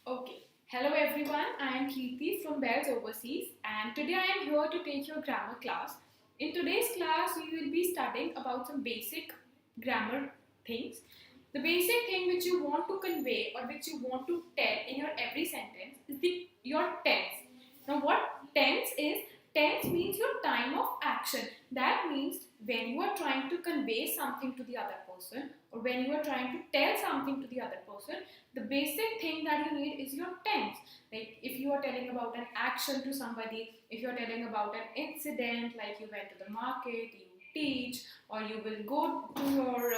Okay. Hello everyone, I am Kirti from Bells Overseas and today I am here to take your grammar class. In today's class, we will be studying about some basic grammar things. The basic thing which you want to convey or which you want to tell in your every sentence is your tense. Now what tense is? Tense means your time of action. That means when you are trying to convey something to the other person or when you are trying to tell something to the other person, the basic thing that you need is your tense. Like if you are telling about an action to somebody, if you are telling about an incident, like you went to the market, you teach, or you will go to your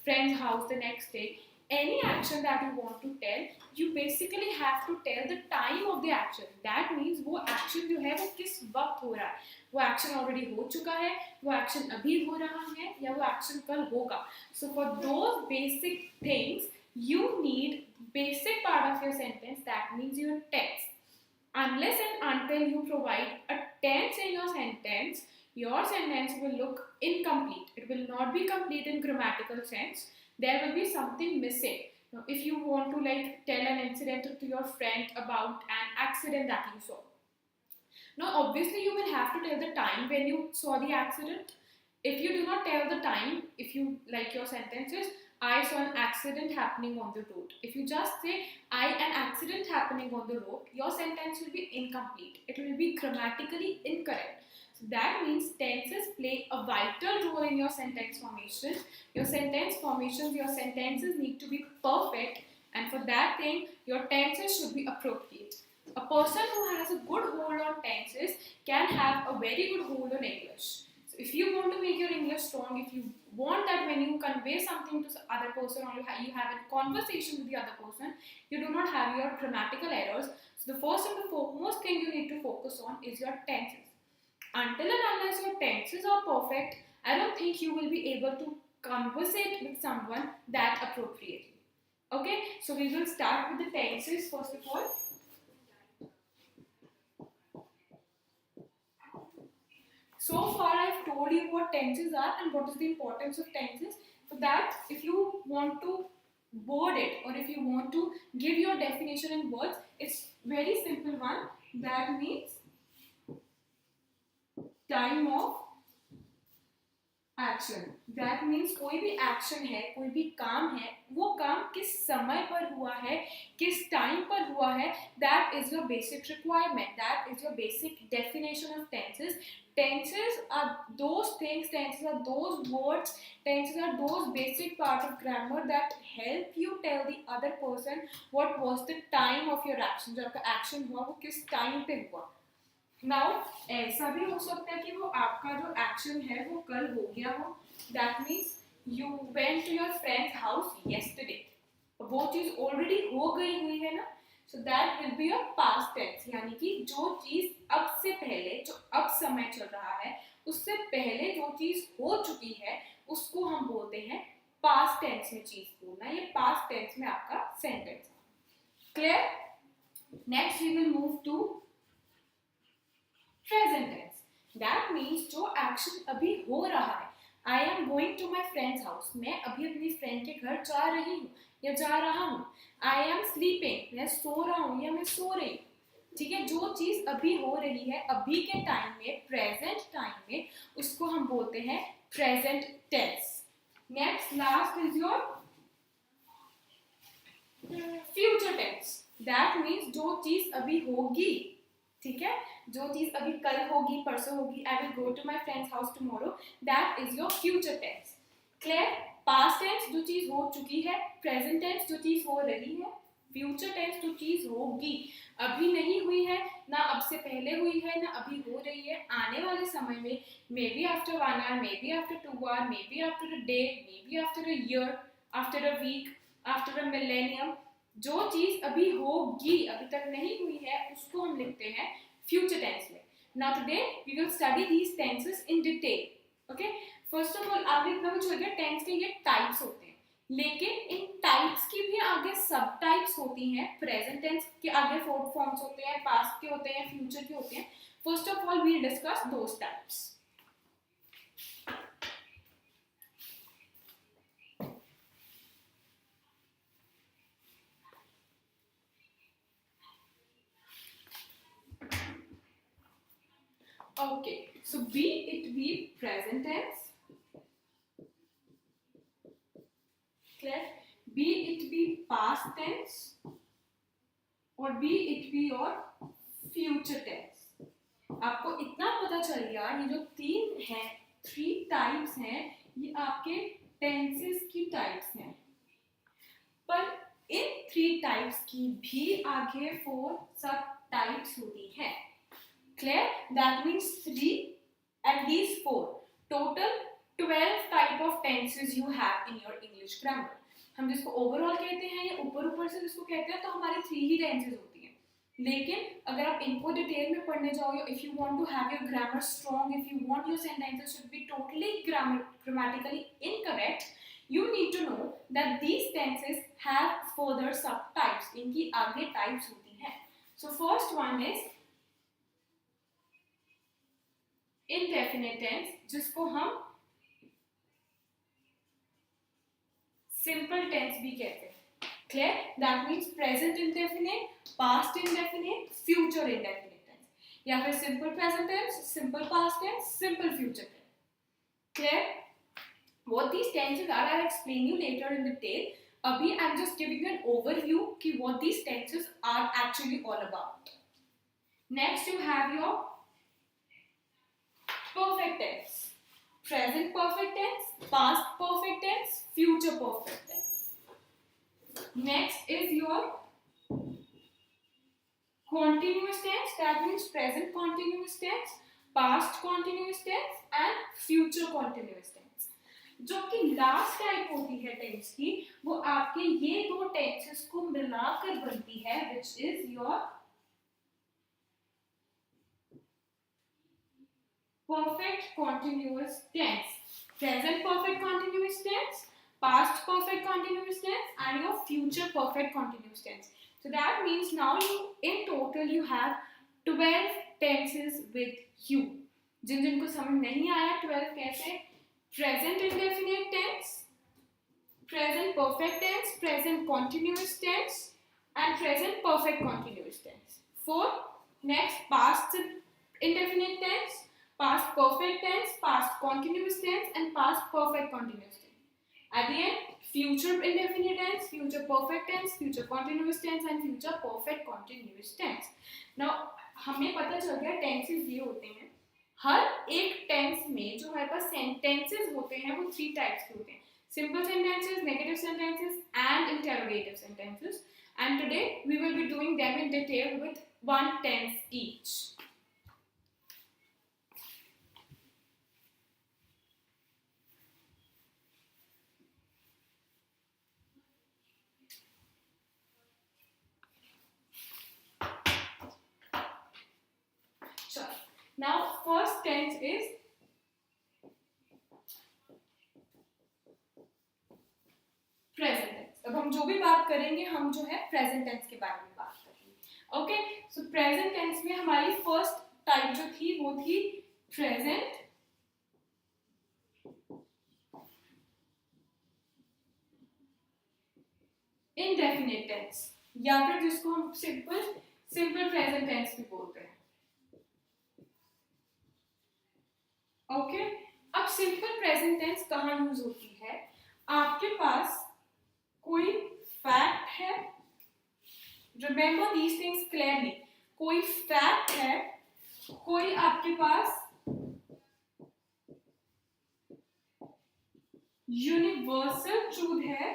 friend's house the next day, any action that you want to tell, you basically have to tell the time of the action. That means वो action जो है वो किस वक्त हो रहा है, वो action already हो चुका है, वो action अभी हो रहा है या वो action कल होगा. So for those basic things you need basic part of your sentence, that means your tense. Unless and until you provide a tense in your sentence will look incomplete. It will not be complete in grammatical sense. There will be something missing. Now, if you want to like tell an incident to your friend about an accident that you saw, now obviously you will have to tell the time when you saw the accident. If you do not tell the time, if you like your sentences, I saw an accident happening on the road. If you just say I an accident happening on the road, your sentence will be incomplete. It will be grammatically incorrect. So that means tenses play a vital role in your sentence formation. Your sentence formations, your sentences need to be perfect, and for that thing, your tenses should be appropriate. A person who has a good hold on tenses can have a very good hold on English. So if you want to make your English strong, if you want that when you convey something to the other person or you have a conversation with the other person, you do not have your grammatical errors. So the first and the foremost thing you need to focus on is your tenses. Until and unless your tenses are perfect, I don't think you will be able to conversate with someone that appropriately. Okay, so we will start with the tenses first of all. So far I've told you what tenses are and what is the importance of tenses. For that, if you want to word it or if you want to give your definition in words, it's very simple one. That means time of action. That means कोई भी action है, कोई भी काम है, वो काम किस समय पर हुआ है, किस टाइम पर हुआ है. That is your basic requirement. That is your basic definition of tenses. Tenses are those things, tenses are those words, tenses are those basic part of grammar that help you tell the other person what was the time of your action. जब आपका action हुआ वो किस time पे हुआ. Now ऐसा भी हो सकता है कि वो आपका जो एक्शन है वो कल हो गया हो. That means you went to your friends house yesterday. वो चीज ऑलरेडी हो गई हुई है ना. So that will be your past tense. यानी कि जो चीज अब से पहले, जो अब समय चल रहा है उससे पहले जो चीज हो चुकी है उसको हम बोलते हैं पास्ट टेंस में चीज बोलना. ये पास्ट टेंस में आपका sentence. Clear. Next we will move to present tense. That means जो action अभी हो रहा है. I am going to my friend's house. मैं अभी अपनी friend के घर जा रही हूँ या जा रहा हूँ. I am sleeping. मैं सो रहा हूँ या मैं सो रही हूँ. ठीक है. जो चीज अभी हो रही है अभी के टाइम में, प्रेजेंट टाइम में, उसको हम बोलते हैं present tense. Next last is your future tense. That means जो चीज अभी होगी. ठीक है. जो चीज अभी कल होगी, परसों होगी. I will go to my friends house tomorrow. That is your future tense. Clear. Past tense जो चीज हो चुकी है, प्रेजेंट टेंस जो चीज हो रही है, फ्यूचर टेंस जो चीज होगी. अभी नहीं हुई है ना, अब से पहले हुई है ना, अभी हो रही है. आने वाले समय में, maybe after 1 hour, maybe after 2 hour, maybe after a day, maybe after a year, after a week, after a millennium. जो चीज अभी होगी, अभी तक नहीं हुई है, उसको हम लिखते हैं future tense में. Now today we will study these tenses in detail. Okay? First of all, आपने इतना कुछ हो गया. टेंस के ये टाइप्स होते हैं, लेकिन इन टाइप्स की भी आगे सब टाइप्स होती हैं. प्रेजेंट टेंस के आगे 4 फॉर्म्स होते हैं, पास्ट के होते हैं, फ्यूचर के होते हैं. First of all we discuss those types. Okay, so be it be present tense, clear, be it be past tense, or be it be your future tense. आपको इतना पता चल गया, ये जो तीन हैं, 3 टाइप्स हैं, ये आपके टेंसेस की टाइप्स हैं, पर इन 3 टाइप्स की भी आगे 4 सब टाइप्स होती है, clear, that means 3 and these 4 total 12 type of tenses you have in your English grammar. हम जिसको ओवरऑल कहते हैं या ऊपर ऊपर से जिसको कहते हैं, तो हमारी 3 ही टेंसेस होती हैं, लेकिन अगर आप इनको डिटेल में पढ़ने जाओगे, if you want to have your grammar strong, if you want your sentences should be totally grammatically incorrect, you need to know that these tenses have further subtypes. इनकी आगे टाइप्स होती हैं. So first one is indefinite tense, जिसको हम simple tense भी कहते हैं, clear, that means present indefinite, past indefinite, future indefinite tense, या फिर simple present tense, simple past tense, simple future tense, clear. What these tenses are, I'll explain you later in detail. Abhi I'm just giving you an overview ki what these tenses are actually all about. Next you have your perfect tense, present perfect tense, past perfect tense, future perfect tense. Next is your continuous tense, that means present continuous tense, past continuous tense and future continuous tense. जो कि last type होती है tense की, वो आपके ये 2 tenses को मिलाकर बनती है, which is your perfect continuous tense, present perfect continuous tense, past perfect continuous tense and your future perfect continuous tense. So that means now you in total you have 12 tenses with you. जिनको समझ नहीं आया 12 कैसे, present indefinite tense, present perfect tense, present continuous tense and present perfect continuous tense. 4 next past indefinite tense, past perfect tense, past continuous tense and past perfect continuous tense. At the end future indefinite tense, future perfect tense, future continuous tense and future perfect continuous tense. Now हमें पता चल गया tenses ये होते हैं, हर एक tense में जो हमारे पास सेंटेंसेस होते हैं वो 3 टाइप्स के होते हैं, simple sentences, negative sentences and interrogative sentences, and today we will be doing them in detail with 1 tense each. Now first tense is present tense. अब हम जो भी बात करेंगे हम जो है present tense के बारे में बात करेंगे. ओके, सो present tense में हमारी फर्स्ट टाइप जो थी वो थी present indefinite tense, या फिर जिसको हम simple present tense भी बोलते हैं. ओके, अब सिंपल प्रेजेंट टेंस कहाँ यूज होती है, आपके पास कोई फैक्ट है, रिमेंबर दीज थिंग्स क्लियरली, कोई फैक्ट है, कोई आपके पास यूनिवर्सल ट्रूथ है,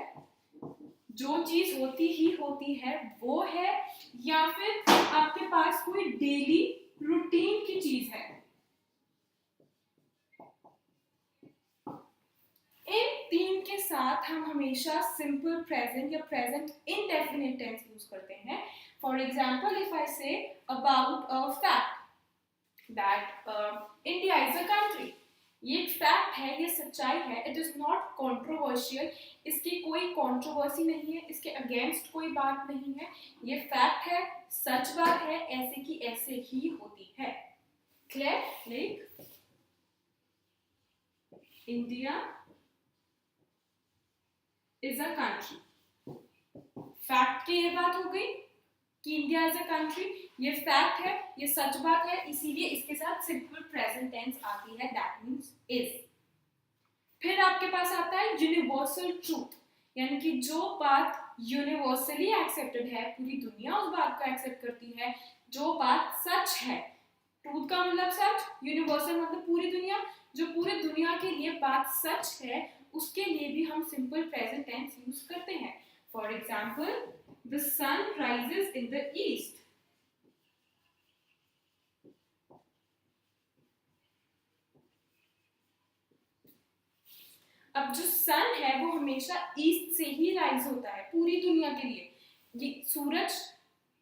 जो चीज होती ही होती है वो है, या फिर आपके पास कोई डेली रूटीन की चीज है. इन 3 के साथ हम हमेशा सिंपल प्रेजेंट या प्रेजेंट इंडेफिनिट टेंस यूज करते हैं. For example if I say about a fact that India is a country, ये एक फैक्ट है, ये सच्चाई है, इट इज नॉट कॉन्ट्रोवर्शियल, इसकी कोई कॉन्ट्रोवर्सी नहीं है, इसके अगेंस्ट कोई बात नहीं है, ये फैक्ट है, सच बात है, ऐसे की ऐसे ही होती है. Clear, like India is a country, fact की ये बात हो गई, कि इंडिया इज अ कंट्री, ये फैक्ट है, ये सच बात है, इसीलिए इसके साथ सिंपल प्रेजेंट टेंस आती है, दैट मीन्स इज। फिर आपके पास आता है यूनिवर्सल ट्रूथ, यानी कि जो बात यूनिवर्सली एक्सेप्टेड है, पूरी दुनिया उस बात को एक्सेप्ट करती है, जो बात सच है। ट्रूथ का मतलब सच, यूनिवर्सल मतलब पूरी दुनिया, जो पूरी दुनिया के लिए बात सच है, उसके लिए भी हम सिंपल प्रेजेंट टेंस यूज करते हैं। For example, the sun rises in the east. अब जो सन है वो हमेशा ईस्ट से ही राइज होता है पूरी दुनिया के लिए। ये सूरज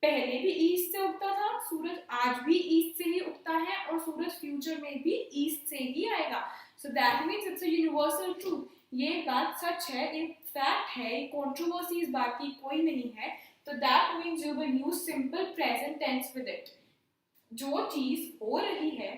पहले भी ईस्ट से उगता था, सूरज आज भी ईस्ट से ही उगता है, और सूरज फ्यूचर में भी ईस्ट से ही आएगा। So that means it's a universal truth, ये बात सच है, ये फैक्ट है, ये कंट्रोवर्सी इस बात की कोई नहीं है। तो that means you will use simple present tense with it. जो चीज हो रही है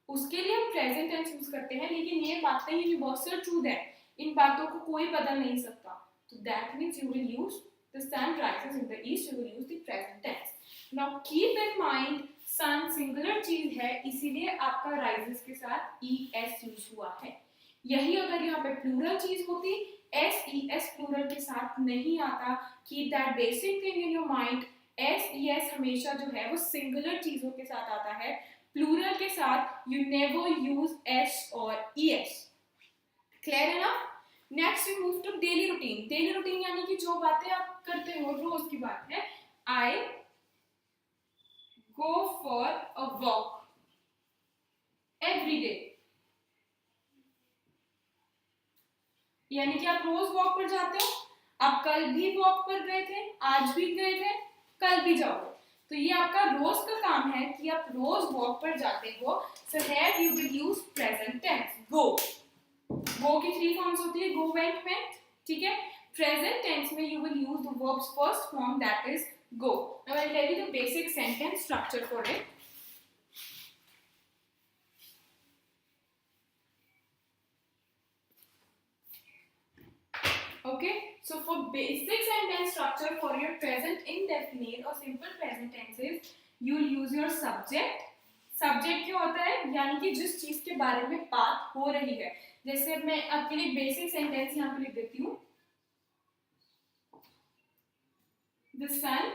उसके लिए हम प्रेजेंट टेंस यूज करते हैं, लेकिन ये बातें यूनिवर्सल ट्रूथ है, इन बातों को कोई बदल नहीं सकता। तो that means you will use the sun rises in the east, you will use the present tense. Now keep in mind sun singular चीज है, इसीलिए आपका rises के साथ es यूज हुआ है। यही अगर यहाँ पे प्लूरल चीज होती, es प्लूरल के साथ नहीं आता। Keep that basic thing in your mind, es हमेशा जो है वो सिंगुलर चीजों के साथ आता है, प्लूरल के साथ you never use s और es। Clear enough? Next we move to daily routine. Daily routine यानी कि जो बातें आप करते हो, रोज की बात है। I go for a walk every day, यानी कि आप रोज वॉक पर जाते हो, आप कल भी वॉक पर गए थे, आज भी गए थे, कल भी जाओगे। तो ये आपका रोज का काम है कि आप रोज वॉक पर जाते हो। So here you will use present tense go. Go की थ्री फॉर्म्स होती है, गो, वेंट, वेंट, ठीक है। प्रेजेंट टेंस में you will use the verbs first form, that is go. Now I will tell you the basic sentence structure for it. Okay, so for basic sentence structure for your present indefinite or simple present tenses, you will use your subject। Subject क्या होता है, यानी कि जिस चीज के बारे में बात हो रही है। जैसे मैं आपके लिए बेसिक सेंटेंस यहाँ पे लिख देती हूँ, the sun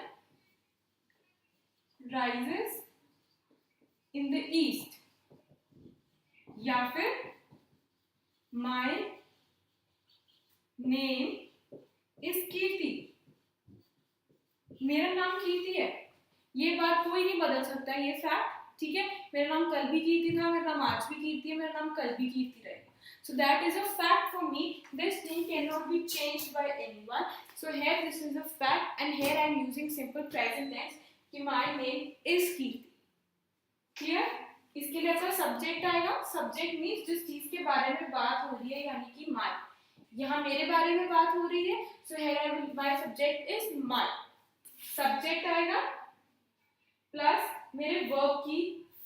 rises in the east, या फिर माई नेम इज कीर्ति, मेरा नाम कीर्ति है। ये बात कोई नहीं बदल सकता, ये फैक्ट, ठीक है। मेरा नाम कल भी कीर्ति था, मेरा नाम आज भी कीर्ति है, मेरा नाम कल भी कीर्ति रहेगा। So that is a fact for me. This thing cannot be changed by anyone. So here this is a fact, and here I am using simple present tense कि my name is Kirti. Clear? इसके लिए आपका subject आएगा। Subject means जिस चीज के बारे में बात हो रही है, यानी कि my, यहाँ मेरे बारे में बात हो रही है। So here I will, my subject is my। Subject आएगा प्लस मेरे वर्ब की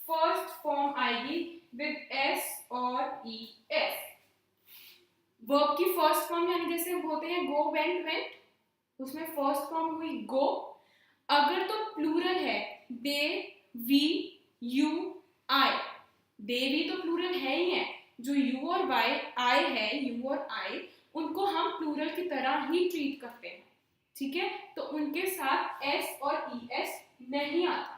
फर्स्ट फॉर्म आएगी विद एस और ई एस। वर्ब की फर्स्ट फॉर्म यानी जैसे बोलते हैं गो, वेंट, वेंट, उसमें फर्स्ट फॉर्म हुई गो। अगर तो प्लूरल है, दे, वी, यू, आई, दे भी तो प्लूरल है ही है। जो यू और वाई, आई है, यू और आई, उनको हम प्लूरल की तरह ही ट्रीट करते हैं, ठीक है। तो उनके साथ एस और ई एस नहीं आता।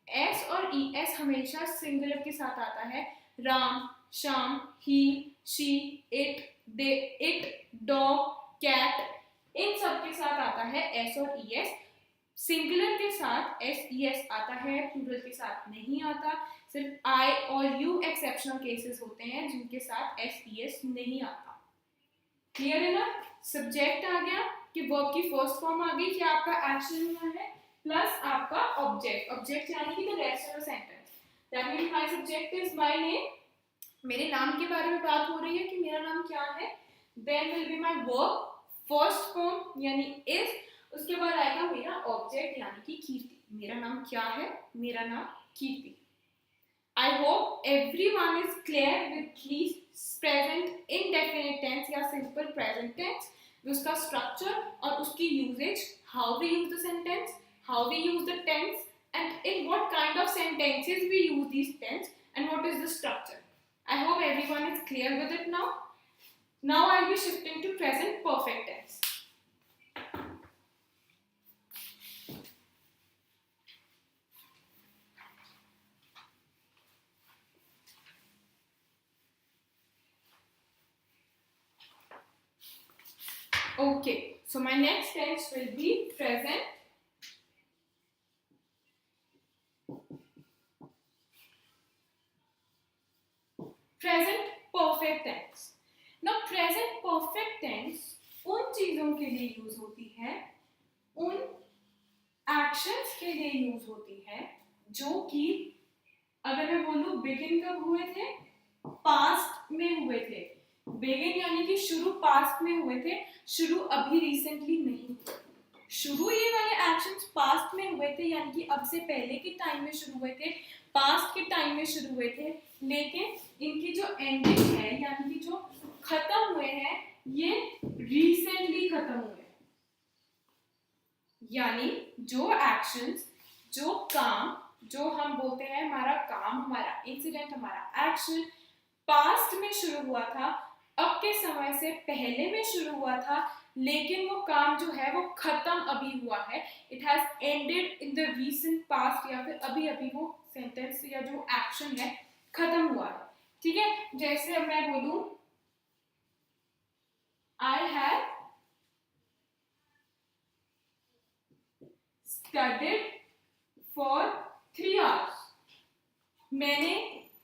एस और ई एस हमेशा सिंगुलर के साथ आता है। Ram, Shyam, he, she, it, they, it, dog, cat, इन सब के साथ आता है एस और ई एस। सिंगुलर के साथ एस ई एस आता है, प्लूरल के साथ नहीं आता। सिर्फ आई और यू एक्सेप्शनल केसेस होते हैं जिनके साथ एस ई एस नहीं आता। क्लियर है ना? सब्जेक्ट आ गया कि वर्ब की फर्स्ट फॉर्म आ गई कि आपका एक्शन हुआ है, प्लस आपका ऑब्जेक्ट। ऑब्जेक्ट यानी कि the rest of the sentence, that means my subject is my name, मेरे नाम के बारे में बात हो रही है कि मेरा नाम क्या है। Then will be my verb first form यानी इज, उसके बाद आएगा मेरा ऑब्जेक्ट यानी कि कीर्ति। मेरा नाम क्या है? मेरा नाम कीर्ति। I hope everyone is clear with these present indefinite tense या simple present tense, उसका structure और उसकी usage, how we use the sentence, how we use the tense, and in what kind of sentences we use these tense, and what is the structure. I hope everyone is clear with it now. Now I'll be shifting to present perfect tense. Okay, so my next tense will be present perfect tense. Now present perfect tense उन चीजों के लिए use होती है, उन actions के लिए use होती है जो कि अगर मैं बोलूं बिगिन कब हुए थे, पास्ट में हुए थे. बिगिन यानी कि शुरू पास्ट में हुए थे, शुरू अभी रिसेंटली नहीं हुए. शुरू ये वाले एक्शंस पास्ट में हुए थे, यानी कि अब से पहले के टाइम में शुरू हुए थे, पास्ट के टाइम में शुरू हुए थे, लेकिन इनकी जो एंडिंग है यानी कि जो खत्म हुए हैं ये रिसेंटली खत्म हुए. यानी जो एक्शंस, जो काम, जो हम बोलते हैं हमारा काम, हमारा इंसिडेंट, हमारा एक्शन पास्ट में शुरू हुआ था, अब के समय से पहले में शुरू हुआ था, लेकिन वो काम जो है वो खत्म अभी हुआ है. It has ended in the recent past, या फिर अभी अभी वो सेंटेंस या जो एक्शन है खत्म हुआ है. ठीक है, जैसे अब मैं बोलूं I have studied for 3 hours. मैंने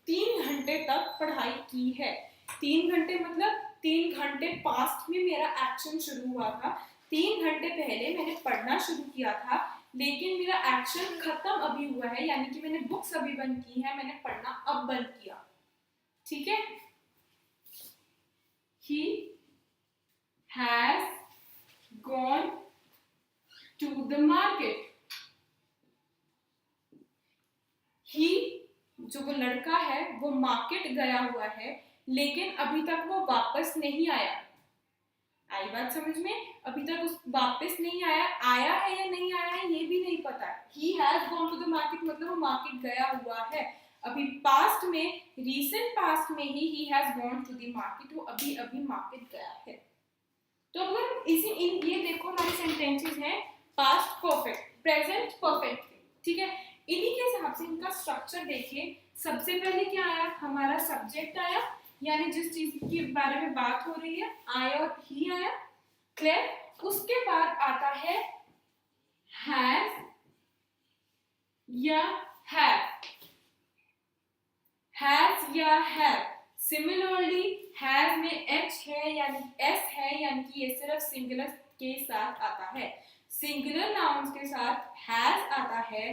3 घंटे तक पढ़ाई की है. 3 घंटे मतलब 3 घंटे पास्ट में मेरा एक्शन शुरू हुआ था, 3 घंटे पहले मैंने पढ़ना शुरू किया था, लेकिन मेरा एक्शन खत्म अभी हुआ है, यानी कि मैंने बुक्स अभी बंद की है, मैंने पढ़ना अब बंद किया. ठीक है. He has gone to the market. He जो वो लड़का है वो मार्केट गया हुआ है, लेकिन अभी तक वो वापस नहीं आया. आई बात समझ में? अभी तक उस वापस नहीं आया. आया है या नहीं आया है ये भी नहीं पता. He has gone to the market मतलब वो मार्केट गया हुआ है. अभी पास्ट में, रीसेंट पास्ट में ही he has gone to the market, वो अभी अभी मार्केट गया है. तो अगर ये देखो हमारे सेंटेंसेस हैं पास्ट परफेक्ट, प्रेजेंट परफेक्ट. ठीक है, इन्हीं के हिसाब से इनका स्ट्रक्चर देखिए. सबसे पहले क्या आया, हमारा सब्जेक्ट आया, यानी जिस चीज के बारे में बात हो रही है, आई और ही आया. क्लियर. उसके बाद आता है हैज या हैव. हैज या हैव. सिमिलरली हैज में एच है यानी एस है, यानी कि ये सिर्फ सिंगुलर के साथ आता है. सिंगुलर नाउन्स के साथ हैज आता है,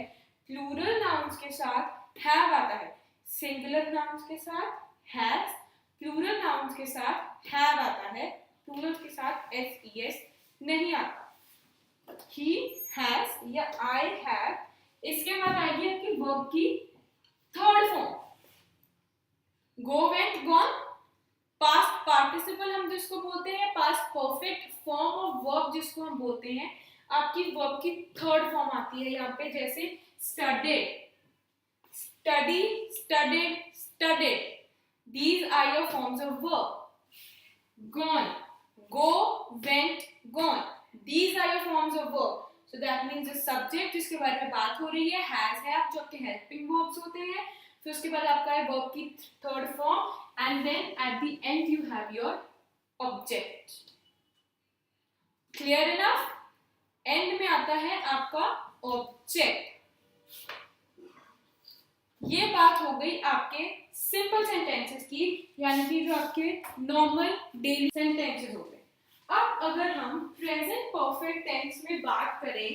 प्लूरल नाउन्स के साथ हैव आता है. सिंगुलर नाउन्स के साथ हैज, प्लूरल नाउन्स के साथ हैव आता है, प्लूरल के साथ एस नहीं आता. ही हैज या आई हैव. इसके बाद आएगी आपकी वर्ब की third form, go went gone. Past participle हम जिसको बोलते हैं, past perfect form of verb जिसको हम बोलते हैं, आपकी वर्ब की थर्ड फॉर्म आती है यहाँ पे. जैसे studied, study, studied, studied. These are your forms of verb. Gone, go, went, gone. These are your forms of verb. So that means the subject जिसके बारे में बात हो रही है has है, जो आपके helping verbs होते हैं. फिर उसके बाद आपका है verb की third form, and then at the end you have your object. Clear enough? End में आता है आपका object. ये बात हो गई आपके सिंपल सेंटेंसेस की, यानी कि जो आपके नॉर्मल डेली सेंटेंसेस होते हैं. अब अगर हम प्रेजेंट परफेक्ट टेंस में बात करें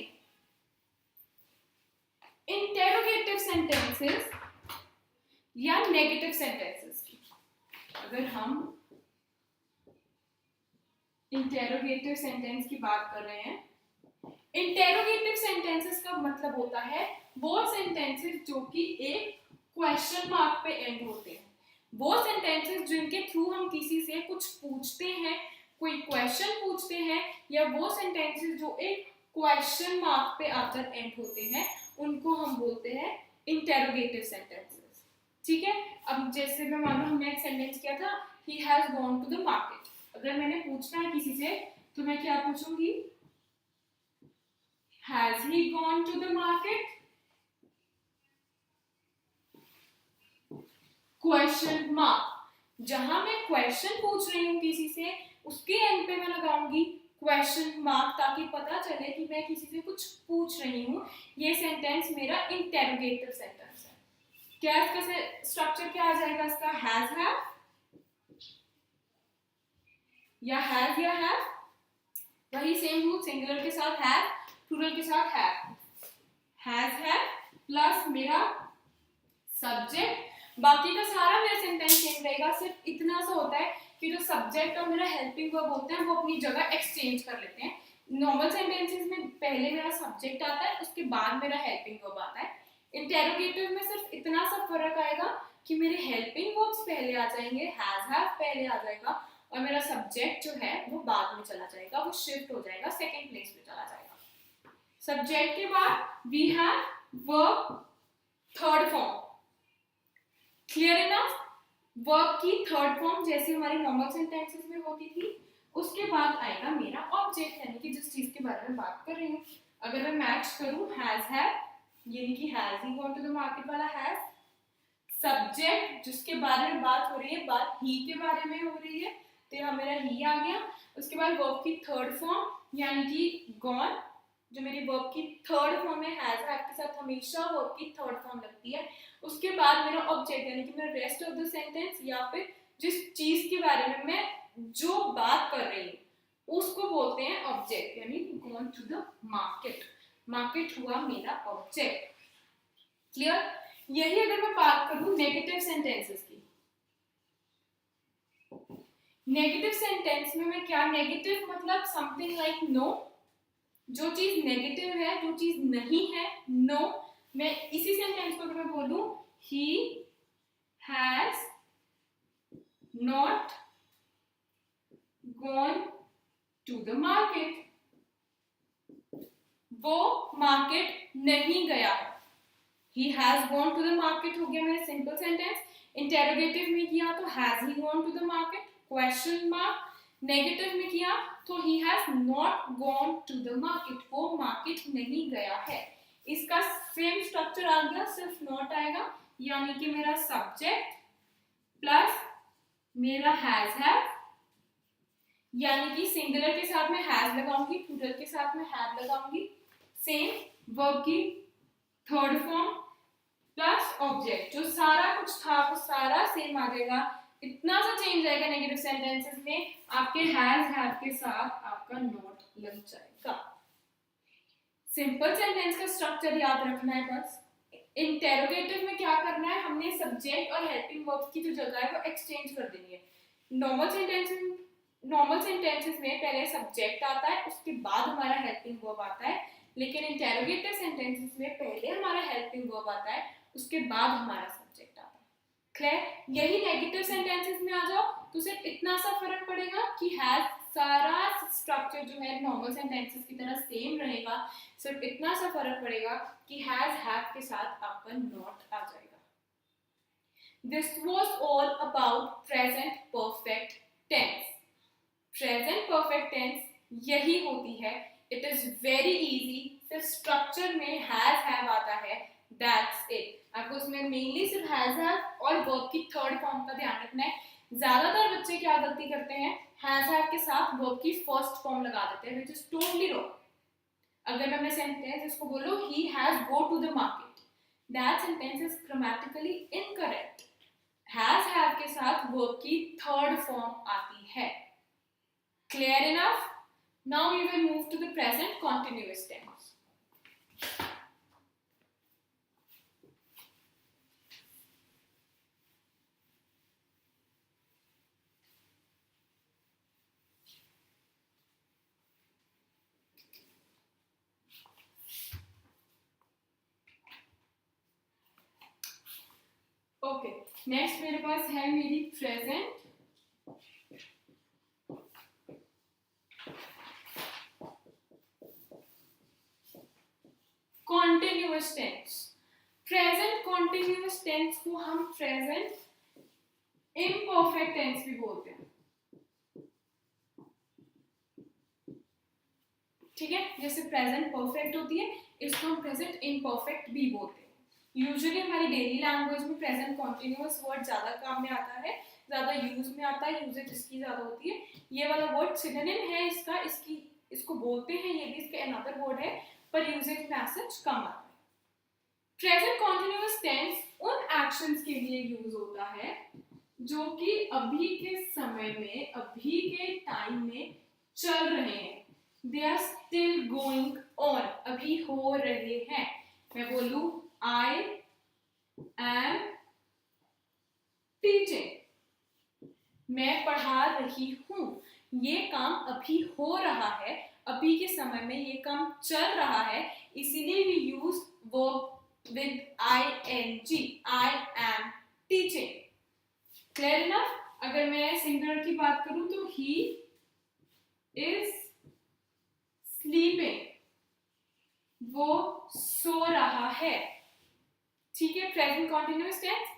इंटेरोगेटिव सेंटेंसेस या नेगेटिव सेंटेंसेस की, अगर हम इंटेरोगेटिव सेंटेंस की बात कर रहे हैं, इंटेरोगेटिव सेंटेंसेस का मतलब होता है वो सेंटेंसेस जो कि एक क्वेश्चन मार्क पे एंड होते हैं. वो सेंटेंसेस जिनके थ्रू हम किसी से कुछ पूछते हैं, कोई क्वेश्चन पूछते हैं, या वो सेंटेंसेस जो एक क्वेश्चन मार्क पे आकर एंड होते हैं, उनको हम बोलते हैं इंटेरोगेटिव सेंटेंसेस। ठीक है, अब जैसे मैं मान लो हमने एक सेंटेंस किया था, he has gone to the market. अगर मैंने पूछना है किसी से तो मैं क्या पूछूंगी, has he gone to the market, question mark. जहां मैं क्वेश्चन पूछ रही हूँ किसी से, उसके एंड पे मैं लगाऊंगी क्वेश्चन मार्क, ताकि पता चले कि मैं किसी से कुछ पूछ रही हूँ। ये सेंटेंस मेरा इंटेरोगेटिव सेंटेंस है। क्या इसका स्ट्रक्चर क्या आ जाएगा इसका, हैज हैव या हैव, वही सेम रूल, सिंगुलर के साथ हैव, प्लूरल के साथ हैज हैव प्लस मेरा सब्जेक्ट। बाकी का सारा मेरा सेंटेंस सेम रहेगा, सिर्फ इतना सा होता है कि जो सब्जेक्ट और मेरा हेल्पिंग वर्ब होते हैं वो अपनी जगह एक्सचेंज कर लेते हैं। नॉर्मल सेंटेंसेस में पहले मेरा सब्जेक्ट आता है, उसके बाद मेरा हेल्पिंग वर्ब आता है। इंटेरोगेटिव में सिर्फ इतना सा फर्क आएगा कि मेरे हेल्पिंग वर्ब्स पहले आ जाएंगे, हैज हैव पहले आ जाएगा, और मेरा सब्जेक्ट जो है वो बाद में चला जाएगा, वो शिफ्ट हो जाएगा, सेकेंड प्लेस पे चला जाएगा। सब्जेक्ट के बाद we have verb third form. Clear enough? Verb की थर्ड फॉर्म जैसे हमारी नॉर्मल सेंटेंसेस में होती थी, उसके बाद आएगा मेरा ऑब्जेक्ट, यानी कि जिस चीज के बारे में बात कर रही हूँ। अगर मैं मैच करूं हैज हैव, यानी कि has he gone to the market वाला हैज, सब्जेक्ट जिसके बारे में बात हो रही है, बात ही के बारे में हो रही है, तो यहाँ मेरा ही आ गया। उसके बाद वर्ब की थर्ड फॉर्म यानी कि गॉन, जो मेरी वर्ब की थर्ड फॉर्म है, हैज हैव के साथ हमेशा वर्ब की थर्ड फॉर्म लगती है। उसके बाद मेरा ऑब्जेक्ट यानी कि मेरा रेस्ट ऑफ द सेंटेंस, या फिर जिस चीज के बारे में मैं जो बात कर रही हूँ उसको बोलते हैं ऑब्जेक्ट, यानी gone to the market. Market हुआ मेरा ऑब्जेक्ट। क्लियर? यही अगर मैं बात करूं नेगेटिव सेंटेंसेस की, नेगेटिव सेंटेंस में मैं क्या, नेगेटिव मतलब समथिंग लाइक नो, जो चीज नेगेटिव है, जो चीज नहीं है, नो। मैं इसी सेंटेंस को अगर मैं बोलूं he has not gone to the market, वो मार्केट नहीं गया है। he has gone to the market हो गया मेरा सिंपल सेंटेंस। इंटेरोगेटिव में किया तो has he gone to the market, question mark. Negative में किया तो he has not gone to the market, वो मार्केट नहीं गया है। इसका सेम स्ट्रक्चर आ गया, सिर्फ नॉट आएगा, यानी कि मेरा सब्जेक्ट प्लस मेरा हैज हैव, यानी कि सिंगुलर के साथ में हैज लगाऊंगी, प्लूरल के साथ में हैव लगाऊंगी। सेम वर्ब की थर्ड फॉर्म प्लस ऑब्जेक्ट, जो सारा कुछ था वो सारा सेम आ जाएगा। इतना सा चेंज आएगा नेगेटिव सेंटेंसेस में, आपके हैज हैव के साथ आपका नॉट लग जाएगा। सिंपल सेंटेंस का स्ट्रक्चर याद रखना है बस। इंटेरोगेटिव में क्या करना है, हमने सब्जेक्ट और हेल्पिंग वर्ब्स की जो जगह है वो एक्सचेंज कर देनी है। नॉर्मल सेंटेंसेस में पहले सब्जेक्ट आता है, उसके बाद हमारा हेल्पिंग वर्ब आता है, लेकिन इंटेरोगेटिव सेंटेंसेस में पहले हमारा हेल्पिंग वर्ब आता है, उसके बाद हमारा सब्जेक्ट आता है। क्लियर? यही नेगेटिव सेंटेंसेस में आ जाओ तो सिर्फ इतना सा फर्क पड़ेगा कि हैज, सारा स्ट्रक्चर जो है नॉर्मल सेंटेंसेस की तरह सेम रहेगा, सिर्फ इतना सा फर्क पड़ेगा कि हैज हैव के साथ आपका नॉट आ जाएगा। This was all about present perfect tense. Present perfect tense यही होती है, इट इज वेरी इजी, सिर्फ स्ट्रक्चर में हैज हैव आता है, दैट्स इट। आपको उसमें मेनली सिर्फ हैज हैव और वर्ब की थर्ड फॉर्म का ध्यान रखना है। ज्यादातर बच्चे क्या गलती करते हैं, हैज हैव के साथ वर्ब की फर्स्ट फॉर्म लगा देते हैं, व्हिच इज टोटली रॉन्ग। अगर मैं सेंटेंस इसको बोलूं he has go to the market, that sentence is grammatically incorrect. Has have के साथ वर्ब की थर्ड फॉर्म आती है। Clear enough? Now we will move to the present continuous tense. Okay, next मेरे पास है मेरी present continuous tense. Present continuous tense को हम प्रेजेंट इम्परफेक्ट टेंस भी बोलते हैं, ठीक है। जैसे प्रेजेंट परफेक्ट होती है, इसको हम प्रेजेंट इम्परफेक्ट भी बोलते हैं। यूजुअली हमारी डेली लैंग्वेज में प्रेजेंट कॉन्टिन्यूअस वर्ड ज्यादा काम में आता है, ज्यादा यूज में आता है, यूजेज इसकी ज्यादा होती है। ये वाला वर्ड सिनोनिम है इसका, इसको बोलते हैं, ये भी इसके अनदर वर्ड है, पर यूजेज में सच कम आता है। प्रेजेंट कॉन्टिन्यूअस टेंस उन एक्शंस के लिए यूज होता है जो कि अभी के समय में, अभी के टाइम में चल रहे हैं। They are still going on, अभी हो रहे हैं। मैं बोलूं I am teaching, मैं पढ़ा रही हूं, ये काम अभी हो रहा है, अभी के समय में ये काम चल रहा है, इसीलिए we use verb with ing, I am teaching। Clear enough? अगर मैं सिंगुलर की बात करूं तो he is sleeping, वो सो रहा है, ठीक है। प्रेजेंट कॉन्टिन्यूअस टेंस,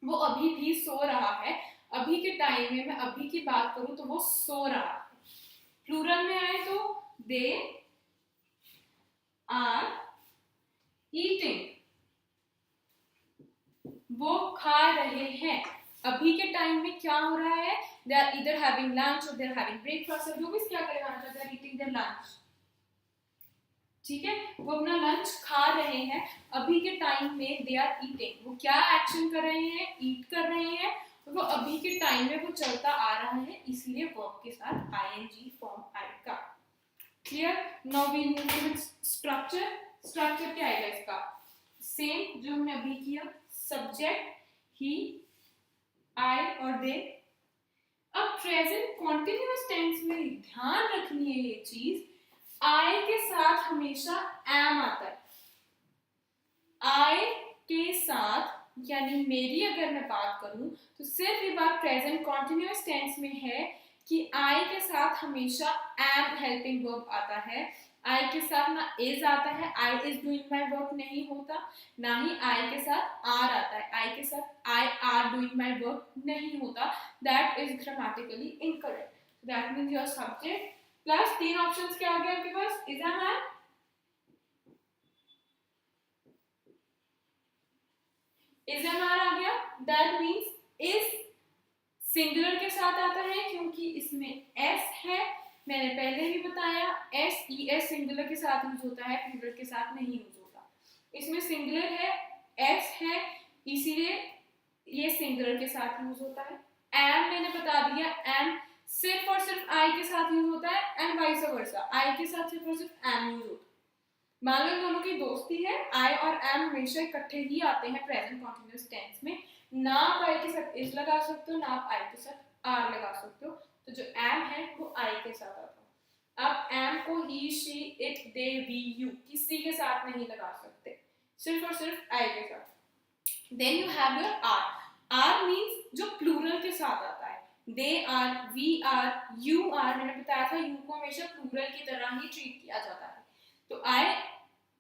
वो अभी भी सो रहा है, अभी के टाइम में मैं अभी की बात करूं तो वो सो रहा है। प्लूरल में आए तो दे आर ईटिंग, वो खा रहे हैं। अभी के टाइम में क्या हो रहा है, they are either having lunch और दे आर हैविंग ब्रेकफास्ट, जो भी क्या करेगा, they are eating their lunch, ठीक है। वो अपना लंच खा रहे हैं, अभी के टाइम में दे आर ईटिंग, वो क्या एक्शन कर रहे हैं, ईट कर रहे हैं, वो अभी के टाइम में वो चलता आ रहा है, इसलिए वर्ब के साथ आईएनजी फॉर्म आएगा। Clear? Now we move to structure. Structure क्या आएगा इसका, सेम जो हमने अभी किया, सब्जेक्ट ही, आई और दे। अब प्रेजेंट कॉन्टिन्यूअस टेंस में ध्यान रखनी है ये चीज, आई के साथ हमेशा एम आता है। आई के साथ, यानी मेरी अगर मैं बात करूं तो सिर्फ ये बात प्रेजेंट कॉन्टिन्यूअस टेंस में है कि आई के साथ हमेशा एम हेल्पिंग वर्ब आता है। आई के साथ ना इज आता है, I is doing my work नहीं होता, ना ही आई के साथ आर आता है, आई के साथ I are doing my work नहीं होता। That is grammatically incorrect. That means your subject plus तीन ऑप्शंस क्या आ गया आपके पास, is am are, is am are आ गया। दैट मीन्स इज सिंगुलर के साथ आता है क्योंकि इसमें एस है, मैंने पहले भी बताया, एस ई एस सिंगुलर के साथ यूज होता है, प्लूरल के साथ नहीं यूज होता। इसमें सिंगुलर है, एस है, इसीलिए ये सिंगुलर के साथ यूज होता है। एम मैंने बता दिया, एम सिर्फ और सिर्फ आई के साथ यूज होता है, एंड वाइस वर्सा, आई के साथ सिर्फ और सिर्फ एम यूज होता है। मान लो इन दोनों की दोस्ती है, आई और एम हमेशा इकट्ठे ही आते हैं प्रेजेंट कॉन्टिन्यूअस टेंस में। ना आप आई के साथ इज लगा सकते हो, ना आप आई के साथ आर लगा सकते हो, तो जो एम है वो आई के साथ आता है। आप एम को he, she, it, they, we, you किसी के साथ नहीं लगा सकते, सिर्फ और सिर्फ आई के साथ। Then you have your are. Are means जो प्लूरल के साथ आता है, they are, we are, you are. मैंने बताया था यू को हमेशा प्लूरल की तरह ही ट्रीट किया जाता है, तो आई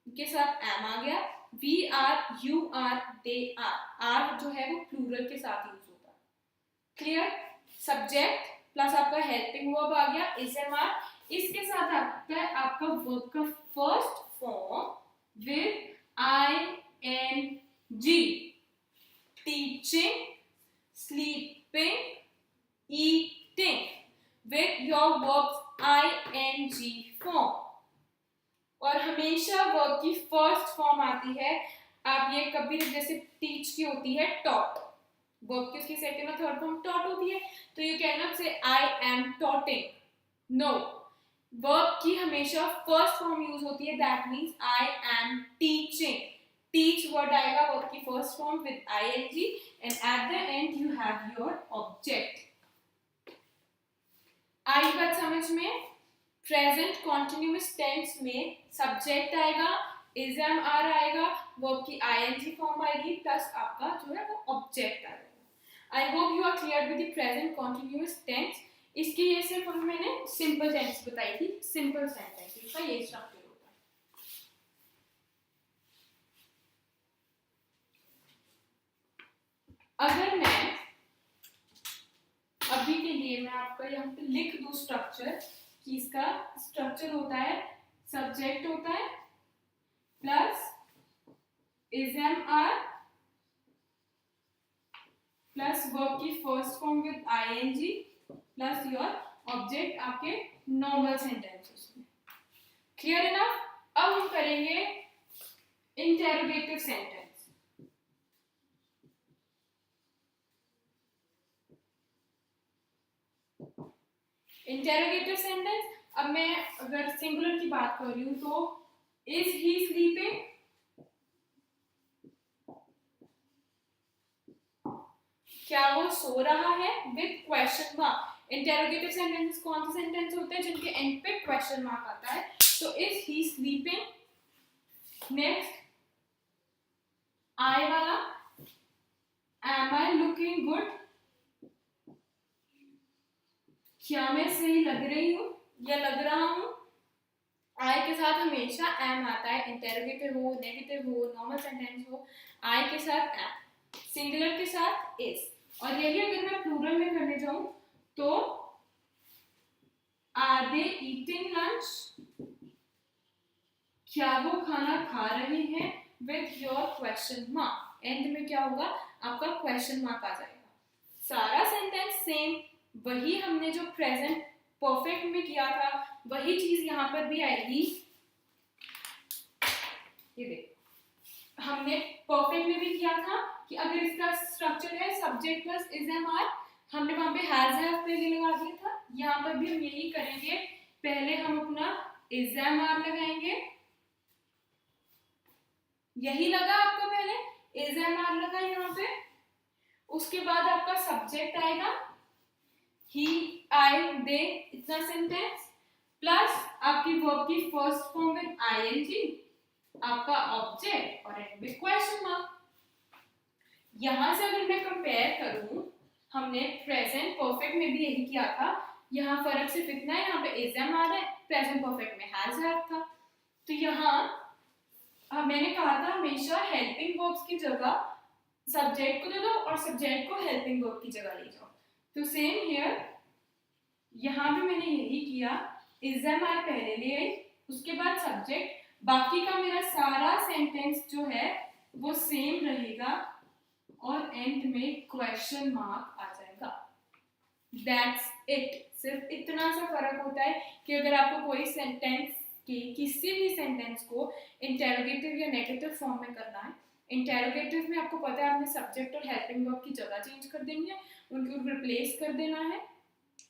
के साथ एम आ गया, we are, you are, they are. Are जो है वो प्लूरल के साथ यूज होता है। क्लियर? सब्जेक्ट प्लस आपका हेल्पिंग वर्ब आ गया, इज एम आर। इसके साथ आता है आपका वर्ब का first form with I N G, teaching, sleeping, eating, with your verb I N G form. और हमेशा वर्ब की फर्स्ट फॉर्म आती है, आप ये कभी जैसे टीच की होती है टॉट, वर्ब की उसकी सेकंड और थर्ड फॉर्म टॉट होती है, तो you can not say I am taughting, no, verb की हमेशा फर्स्ट फॉर्म यूज होती है, that means I am teaching. Teach word आएगा वर्ब की first form with ING and at the end you have your object. आई बात समझ में? प्रेजेंट कॉन्टिन्यूअस टेंस में सब्जेक्ट आएगा, इज एम आर आएगा, वर्ब की आईएनजी फॉर्म आएगी, प्लस आपका जो है वो ऑब्जेक्ट आएगा। I hope you are clear with the present continuous tense. इसकी ये सिर्फ मैंने सिंपल टेंस बताई थी, सिंपल सेंटेंस इसका ये स्ट्रक्चर होता है। मैं आपका यहाँ पे लिख दूं स्ट्रक्चर कि इसका स्ट्रक्चर होता है सब्जेक्ट होता है plus is am are plus verb की first form with ING plus your object आपके नॉर्मल सेंटेंसेस में। Clear enough? अब हम करेंगे इंटेरोगेटिव सेंटेंस। इंटेरोगेटिव सेंटेंस, अब मैं अगर सिंगुलर की बात कर रही हूं तो इज ही स्लीपिंग, क्या वो सो रहा है, with question mark. Interrogative sentence कौन से सेंटेंस होते हैं जिनके एंड पे क्वेश्चन मार्क आता है? तो is he sleeping. Next I वाला, एम आई लुकिंग गुड, क्या मैं सही लग रही हूं या लग रहा हूं। आई के साथ हमेशा एम आता है, इंटेरोगेटिव हो, नेगेटिव हो, नॉर्मल सेंटेंस हो, आई के साथ एम, सिंगुलर के साथ इज। और यही अगर मैं प्लूरल में करने जाऊं तो आर दे ईटिंग लंच, क्या वो खाना खा रहे हैं, with your question mark. And में क्या होगा, आपका क्वेश्चन मार्क आ जाएगा। सारा सेंटेंस सेम, वही हमने जो प्रेजेंट परफेक्ट में किया था वही चीज यहाँ पर भी आएगी। ये देखो, हमने परफेक्ट में भी किया था कि अगर इसका स्ट्रक्चर है subject plus is am are, हमने वहां पे हैज हैव पहले लगा दिया था। यहाँ पर भी हम यही करेंगे, पहले हम अपना इज एम आर लगाएंगे, यही लगा आपका, पहले इज एम आर लगा यहाँ पे, उसके बाद आपका सब्जेक्ट आएगा ही आई दे, इतना सेंटेंस, प्लस आपकी वर्ब की फर्स्ट फॉर्म विद आईएनजी, आपका ऑब्जेक्ट और एंड में क्वेश्चन मार्क। यहां से अगर मैं कंपेयर करूं, हमने प्रेजेंट परफेक्ट में भी यही किया था, यहाँ फर्क सिर्फ इतना है, यहाँ पे इज एम आर है, प्रेजेंट परफेक्ट में हैज हैव था। तो यहाँ मैंने कहा था हमेशा हेल्पिंग वर्ब्स की जगह सब्जेक्ट को दे दो और सब्जेक्ट को हेल्पिंग वर्ब की जगह ले जाओ। तो सेम हियर, यहाँ भी मैंने यही किया, इज एम आर पहले ले आई, उसके बाद सब्जेक्ट, बाकी का मेरा सारा सेंटेंस जो है वो सेम रहेगा और एंड में क्वेश्चन मार्क आ जाएगा। That's it. सिर्फ इतना सा फर्क होता है कि अगर आपको कोई सेंटेंस की किसी भी सेंटेंस को इंटेरोगेटिव या नेगेटिव फॉर्म में करना है, इंटेरोगेटिव में आपको पता है आपने सब्जेक्ट और हेल्पिंग वर्ब की जगह चेंज कर देनी है, उनको रिप्लेस कर देना है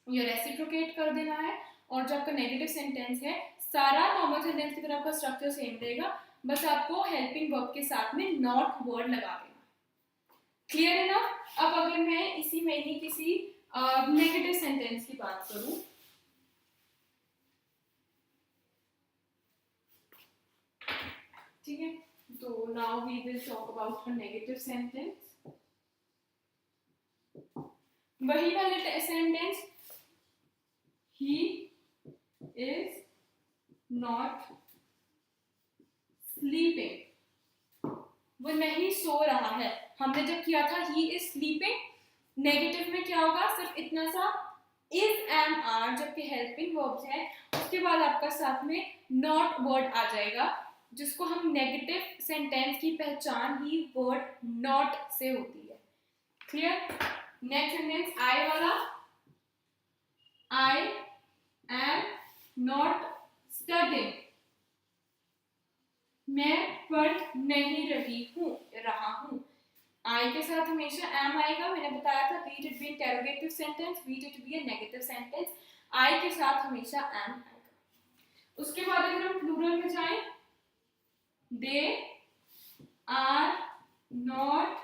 या रेसिप्रोकेट कर देना है। और जो आपका नेगेटिव सेंटेंस है, सारा नॉर्मल सेंटेंस की तरह आपका स्ट्रक्चर सेम रहेगा, बस आपको हेल्पिंग वर्ब के साथ में नॉट वर्ड लगा देना। क्लियर है ना? अब अगर मैं इसी में ही किसी नेगेटिव सेंटेंस की बात करूं, ठीक है, तो now we will talk about a negative sentence. वही वाले sentence, he is not sleeping, वो नहीं सो रहा है। हमने जब किया था ही इज स्लीपिंग, नेगेटिव में क्या होगा, सिर्फ इतना सा इज एम आर जबकि हेल्पिंग वर्ब्स है, उसके बाद आपका साथ में नॉट वर्ड आ जाएगा, जिसको हम नेगेटिव सेंटेंस की पहचान ही वर्ड नॉट से होती है। क्लियर? नेक्स्ट सेंटेंस आई वाला, आई एम नॉट स्टडिंग, मैं पढ़ नहीं रहा हूं। आई के साथ हमेशा एम आएगा, मैंने बताया था, be it it be interrogative sentence, be it it be a negative sentence, I के साथ हमेशा एम आएगा। उसके बाद अगर हम प्लूरल में जाएं, they are not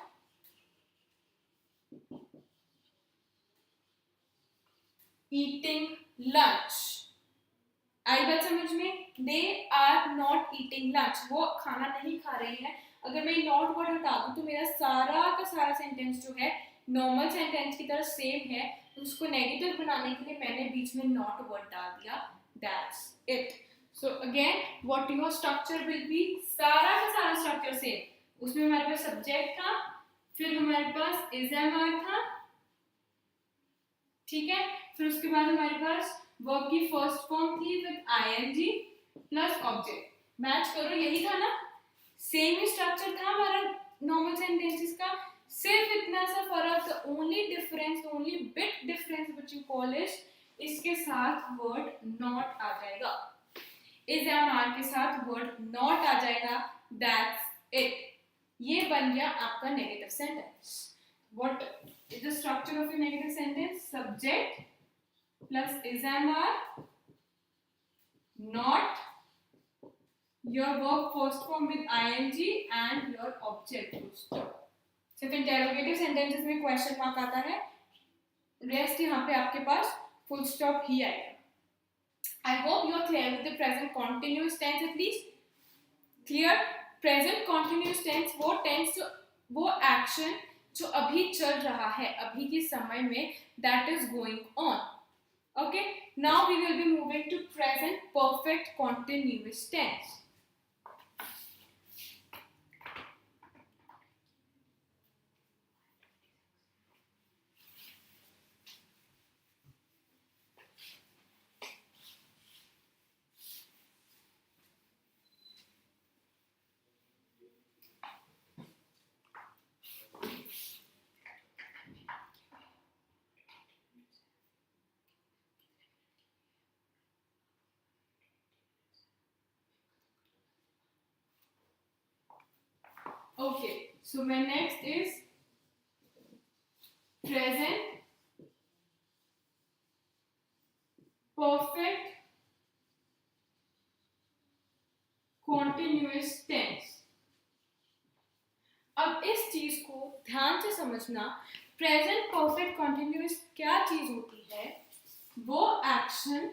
eating lunch. आई बात समझ में? They are not eating lunch, वो खाना नहीं खा रहे हैं। अगर मैं नॉट वर्ड हटा दूं तो मेरा सारा का सारा सेंटेंस जो है नॉर्मल सेंटेंस की तरह सेम है, उसको नेगेटिव बनाने के लिए मैंने बीच में नॉट वर्ड डाल दिया। That's it. So again what your structure will be, सारा का सारा स्ट्रक्चर सेम। उसमें हमारे पास सब्जेक्ट था, फिर हमारे पास इज एम आर था, ठीक है। फिर उसके बाद हमारे पास वर्ब की फर्स्ट फॉर्म थी with ING plus object. Match करो, यही था ना, सेम ही स्ट्रक्चर था हमारा नॉर्मल सेंटेंसेस का, सिर्फ इतना सा फर्क, the only difference, only bit difference which you call is, इसके साथ वर्ड नॉट आ जाएगा, इज एम आर के साथ वर्ड नॉट आ जाएगा, दैट्स इट। ये बन गया आपका negative sentence. What is the structure of your negative sentence? Subject plus is am are, not, your verb first form with ing and your object full stop। सिर्फ interrogative sentences में question mark आता है, rest यहाँ पे आपके पास full stop ही आएगा। I hope you are clear with the present continuous tense at least। Clear? Present continuous tense वो tense, वो action जो अभी चल रहा है, अभी के समय में, that is going on। Okay? Now we will be moving to present perfect continuous tense। Okay, so my next is present perfect continuous tense। अब इस चीज को ध्यान से समझना, प्रेजेंट परफेक्ट कॉन्टिन्यूस क्या चीज होती है? वो एक्शन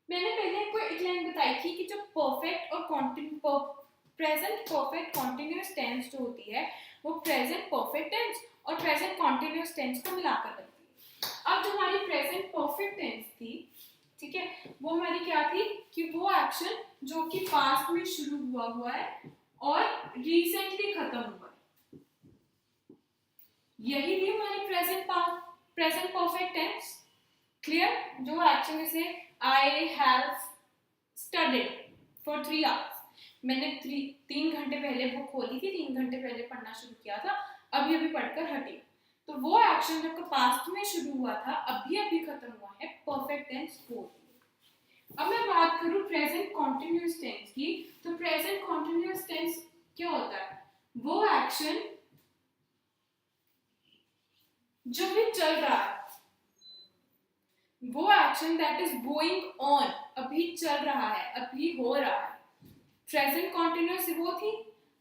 मैंने पहले आपको एक लाइन बताई थी कि जो परफेक्ट और प्रेजेंट परफेक्ट कॉन्टिन्यूस टेंस जो होती है वो प्रेजेंट परफेक्ट टेंस और प्रेजेंट कॉन्टिन्यूस टेंस को मिलाकर बनती है। अब जो हमारी प्रेजेंट परफेक्ट टेंस थी, ठीक है, वो हमारी क्या थी कि वो एक्शन जो कि पास्ट में शुरू हुआ है और रिसेंटली खत्म हुआ है, यही थी हमारी प्रेजेंट परफेक्ट टेंस। क्लियर? जो एक्शन जैसे I have studied for 3 hours, मैंने 3 घंटे पहले बुक खोली थी, 3 घंटे पहले पढ़ना शुरू किया था, अभी अभी पढ़कर हटी, तो वो एक्शन जब पास्ट में शुरू हुआ था, अभी अभी खत्म हुआ है, परफेक्ट टेंस हो। अब मैं बात करूं प्रेजेंट कॉन्टिन्यूस टेंस की, तो प्रेजेंट कॉन्टिन्यूस टेंस क्या होता है? वो एक्शन जो भी चल रहा है, वो action that is going on, अभी चल रहा है, अभी हो रहा है, प्रेजेंट कॉन्टिन्यूस वो थी।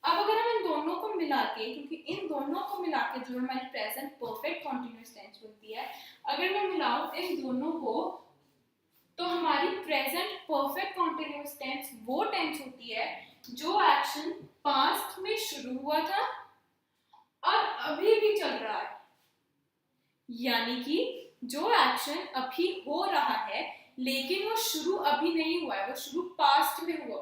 अब अगर हम इन दोनों को मिला के, क्योंकि इन दोनों को मिला के जो हमारी प्रेजेंट परफेक्ट कॉन्टिन्यूस टेंस बनती है, अगर मैं मिलाऊं इन दोनों को, तो हमारी प्रेजेंट परफेक्ट कॉन्टिन्यूस टेंस वो टेंस होती है जो एक्शन पास्ट में शुरू हुआ था और अभी भी चल रहा है, यानी कि जो एक्शन अभी हो रहा है लेकिन वो शुरू अभी नहीं हुआ है, वो शुरू पास्ट में हुआ।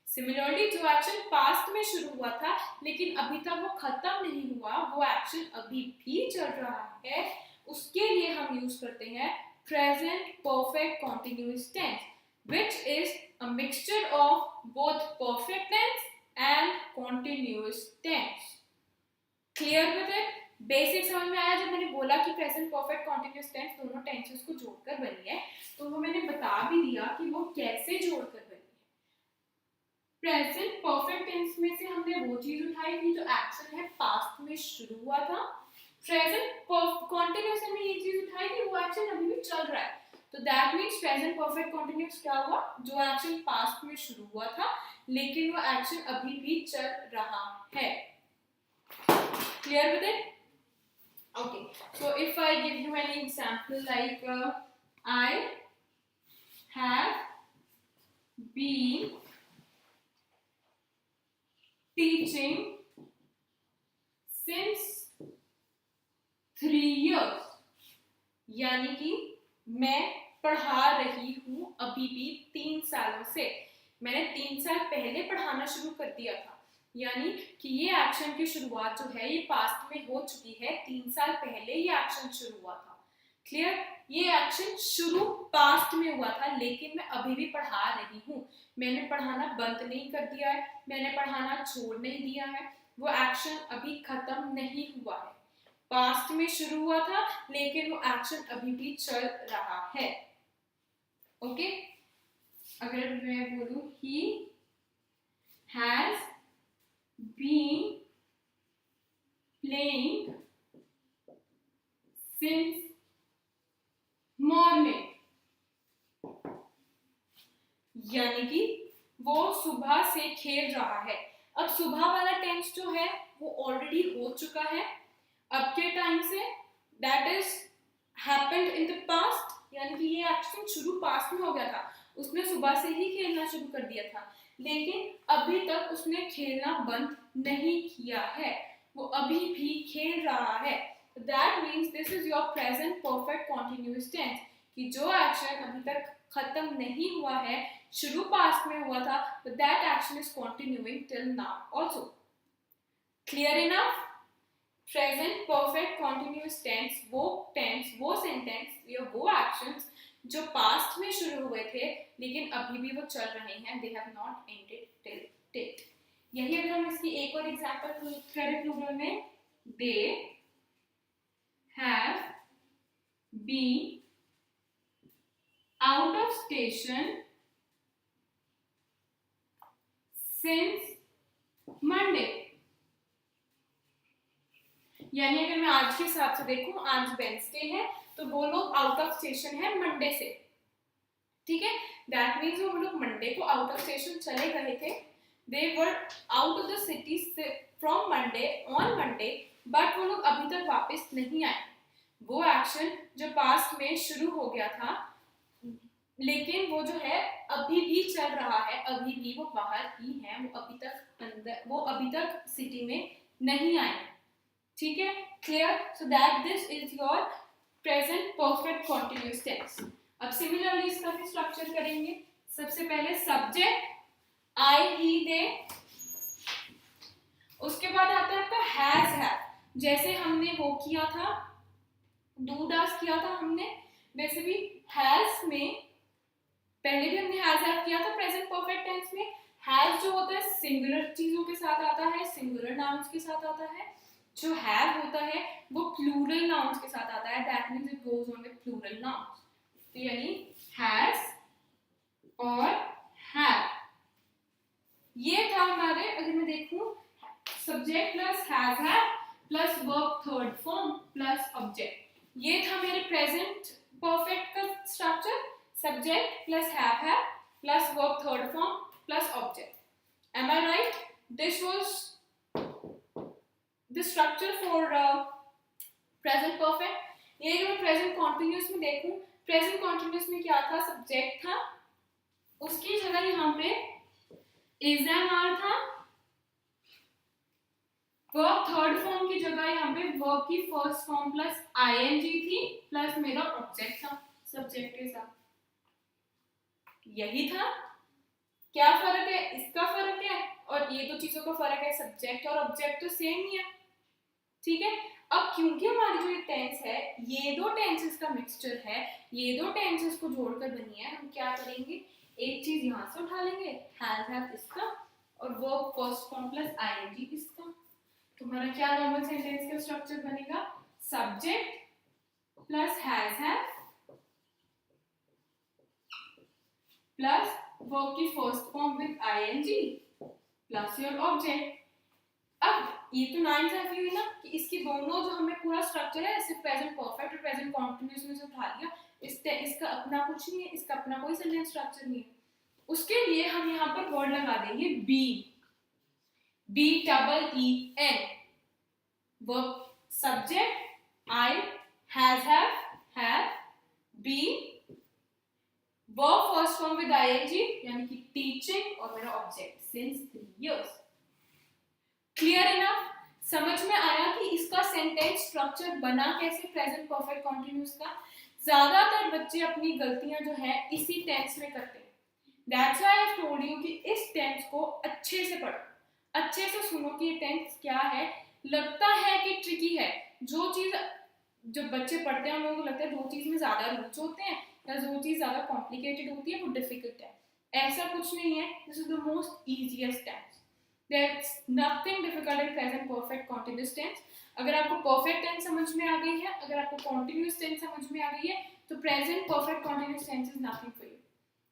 सिमिलरली जो एक्शन पास्ट में शुरू हुआ था लेकिन अभी तक वो खत्म नहीं हुआ, वो एक्शन अभी भी चल रहा है, उसके लिए हम यूज करते हैं present perfect continuous tense, which is a mixture of both perfect tense and continuous tense. Clear with it? Basic समझ में आया? जब मैंने बोला कि प्रेजेंट परफेक्ट कॉन्टिन्यूअस टेंस दोनों टेंसेस को जोड़कर बनी है, तो वो मैंने बता भी दिया कि वो कैसे जोड़कर बनी है। प्रेजेंट परफेक्ट टेंस में से हमने वो चीज उठाई थी जो एक्शन है पास्ट में शुरू हुआ था, प्रेजेंट कॉन्टिन्यूअस में ये चीज उठाई थी वो एक्शन अभी भी चल रहा है, तो that means present perfect continuous क्या हुआ? जो एक्शन पास्ट में शुरू हुआ था लेकिन वो एक्शन अभी भी चल रहा है। Clear with it? Okay, so if I give you an example like I have been teaching since 3 years, यानी कि मैं पढ़ा रही हूँ अभी भी 3 सालों से। मैंने 3 साल पहले पढ़ाना शुरू कर दिया था, यानी कि ये एक्शन की शुरुआत जो है ये पास्ट में हो चुकी है, 3 साल पहले ये एक्शन शुरू हुआ था। क्लियर? ये एक्शन शुरू पास्ट में हुआ था, लेकिन मैं अभी भी पढ़ा रही हूँ। मैंने पढ़ाना बंद नहीं कर दिया है, मैंने पढ़ाना छोड़ नहीं दिया है, वो एक्शन अभी खत्म नहीं हुआ है। पास्ट में शुरू हुआ था लेकिन वो एक्शन अभी भी चल रहा है। ओके, अगर मैं बोलूं he has been playing since morning, यानी कि वो सुबह से खेल रहा है। अब सुबह वाला टेंस जो है वो ऑलरेडी हो चुका है अब के टाइम से, that is happened in the past, यानी कि ये एक्शन शुरू पास्ट में हो गया था। उसने सुबह से ही खेलना शुरू कर दिया था, लेकिन अभी तक उसने खेलना बंद नहीं किया है, वो अभी भी खेल रहा है। That means this is your present perfect continuous tense, कि जो एक्शन अभी तक खत्म नहीं हुआ है, शुरू पास्ट में हुआ था, but that action is continuing till now also. Clear enough? Present perfect continuous tense वो sentence या वो actions जो past में शुरू हुए थे लेकिन अभी भी वो चल रहे हैं, they have not ended till date. यही अगर हम इसकी एक और एग्जाम्पल करें प्लूरल में, they have been out of station since Monday. यानी अगर मैं आज के हिसाब से देखूं, आज वेडनेसडे है तो वो लोग आउट ऑफ स्टेशन है मंडे से, ठीक है। दैट मीन्स वो लोग मंडे को आउट ऑफ स्टेशन चले गए थे, they were out of the city from Monday on Monday, but वो लोग अभी तक वापस नहीं आए। वो एक्शन जो पास्ट में शुरू हो गया था लेकिन वो जो है अभी भी चल रहा है, अभी भी वो बाहर ही है, वो अभी तक सिटी में नहीं आए, ठीक है। Clear? So that this is your present perfect continuous tense. अब सिमिलरली इसका भी स्ट्रक्चर करेंगे। सबसे पहले सब्जेक्ट आई ही दे, उसके बाद आता है आपका हैज हैव, जैसे हमने वो किया था, डू डज किया था हमने, वैसे भी हैज में पहले भी हमने हैज हैव किया था प्रेजेंट परफेक्ट टेंस में। हैज जो होता है सिंगुलर चीजों के साथ आता है, सिंगुलर नाउन्स के साथ आता है। जो हैव होता है वो प्लूरल नाउन्स के साथ आता है, that means it goes on with plural nouns. तो यानी हैज और हैव, ये था हमारे, अगर मैं देखूं, subject plus has have plus verb third form plus object, ये था मेरे प्रेजेंट परफेक्ट का structure. Subject plus have plus verb third form plus object. Am I right? This was the structure for present perfect. ये अगर मैं present continuous में देखूं, present continuous में क्या था, subject था, उसकी जगह यहाँ पे is and are था, verb third form की जगह यहाँ पे verb की first form plus ing थी plus मेरा object था subject के साथ। यही था। क्या फर्क है? इसका फर्क है और ये दो चीजों का फर्क है, सब्जेक्ट और ऑब्जेक्ट तो सेम ही है, ठीक है। अब क्योंकि हमारी जो ये टेंस है ये दो टेंसेस का मिक्सचर है, ये दो टेंसेस को जोड़कर बनी है, हम क्या करेंगे, एक चीज यहाँ से उठा लेंगे, हैज हैव इसका और verb first form plus ING इसका। तुम्हारा क्या नॉर्मल सेंटेंस का स्ट्रक्चर बनेगा, subject plus has have plus verb की first form with ING plus your object. अब ये तो नाइंसाफी हुई ना कि इसकी दोनों जो हमें पूरा स्ट्रक्चर है सिर्फ प्रेजेंट परफेक्ट और प्रेजेंट कॉन्टिन्यूअस में से उठा लिया, इसका अपना कुछ नहीं है, इसका अपना कोई सेंटेंस स्ट्रक्चर नहीं है। उसके लिए हम यहाँ पर वर्ड लगा देंगे B double E N, verb subject I has have be, verb first form with ING यानी कि टीचिंग और मेरा object since 3 years। Clear enough? समझ में आया कि इसका सेंटेंस स्ट्रक्चर बना कैसे प्रेजेंट परफेक्ट कॉन्टिन्यूअस का। ज्यादातर बच्चे अपनी गलतियां जो है इसी टेंस में करते हैं, that's why I told you कि इस टेंस को अच्छे से पढ़ो, अच्छे से सुनो कि ये टेंस क्या है। लगता है कि ट्रिकी है, जो चीज जब बच्चे पढ़ते हैं उन लोगों को लगता है दो चीज में ज्यादा रूल्स होते हैं या जो चीज ज्यादा कॉम्प्लिकेटेड होती है वो डिफिकल्ट है। ऐसा कुछ नहीं है, this is the most easiest tense. There's nothing difficult in present perfect continuous tense. अगर आपको perfect tense समझ में आ गई है, अगर आपको continuous tense समझ में आ गई है, तो present perfect continuous tense is nothing for you.